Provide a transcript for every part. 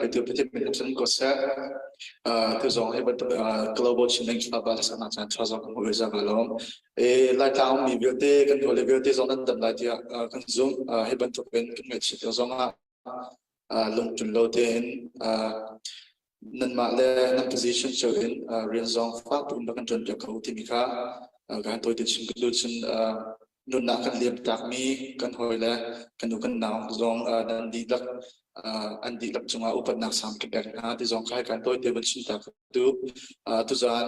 itu betul betul kosa tu zong hebat global changing global sana sana chazong muiza balom lai taung mi bilte kan hole bilte zong nan dam lai dia kan zoom hebat tu pen kan ngai chi zong lung chun lo ten nan ma le nan position so in rian zong fa tu kan chun ja ko ti mi kha kan toi ti chin lu chin nun na kan liep tak mi kan hole kan nu kan naung zong dan di lak anh đi lập chung upat nak sam ke ber na ti zong khai kan toi te ban chin ta tu tu zan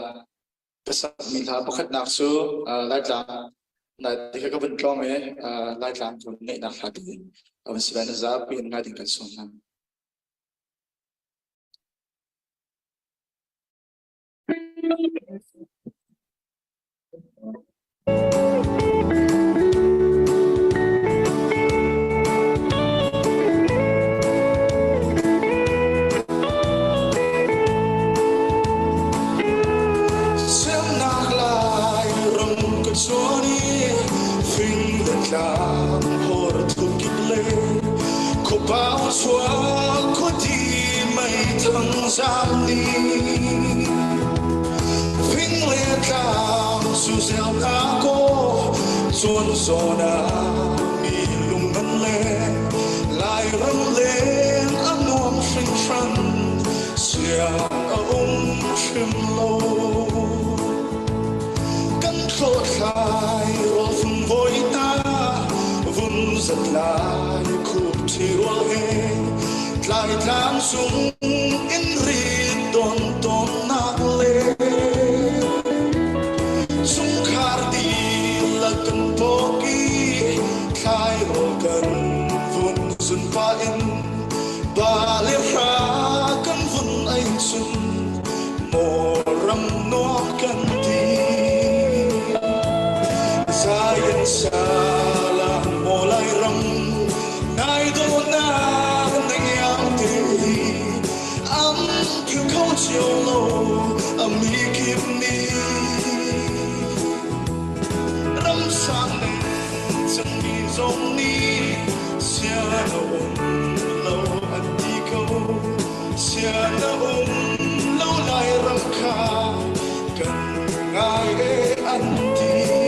kasam mi tha pakhat nak su lai tlang na ti ka ban tlom e lai tlang tu nei nak ha ti awan siban za pin nga ding kan som nam bao xóa có đi mây thăng giang đi vinh lệ cao dù gieo cá cô chuồn gió na mi lùng ngân lệ lại râm lên ấm nuông sinh trần xiang ông chim lâu cắn trôi khai rồi vùng vội ta vun giật lại chiều hè lại tháng sung in ri tôn tôn nát lệ sung khar đi là cần phố kỳ khai hồ cần vun xuân pha in ba lê ra cần vun anh xuân mồ râm nó cần đi ra yên xa là mồ lai râm nai do na nang yang ti you call chiều lâu mi kịp ni râm sang này chân đi giống ni xia lâu anh đi câu xia lâu lại râm kha cần ai anh đi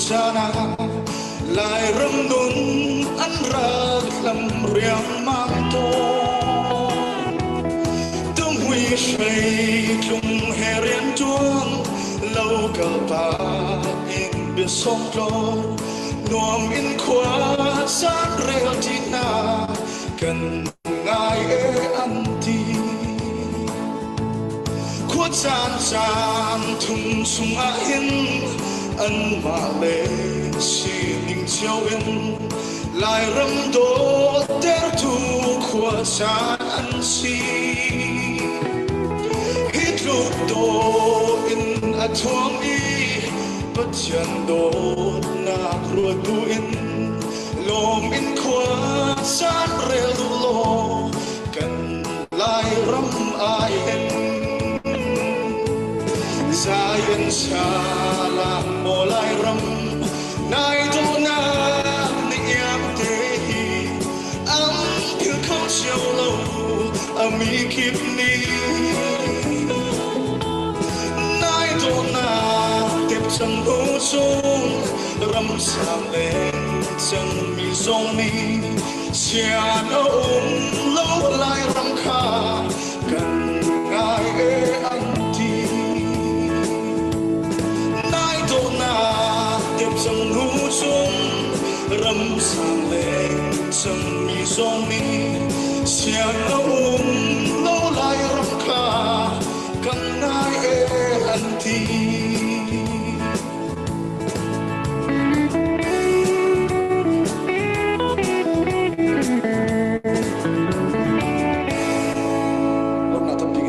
sana lại râm đun ăn ra làm riêng mang to tâm huy say chung hè riêng chuông lâu cả ta in biết sông trôi nuông in khóa sát rêu chi na cần ngài ăn ti khuất gian thùng sung in anh mà lệ chỉ ninh chiếu in lại râm đô đeo thu khoa chán anh si hít lúc đô in à thoáng đi bất chân đô nạc ruột tu in lồm in khoa chán rêu lô cần lại râm ai in ra yên xa làm mồ lai râm nai tu na ninh em thế ấm cứ không chiều lâu mi kịp ni nai tu na tiếp chân hữu xuống râm sang lên chân mi sông mi xia ôm lâu lại râm kha cần ai anh trong hữu xuống râm sang lên trong mi sông mi xia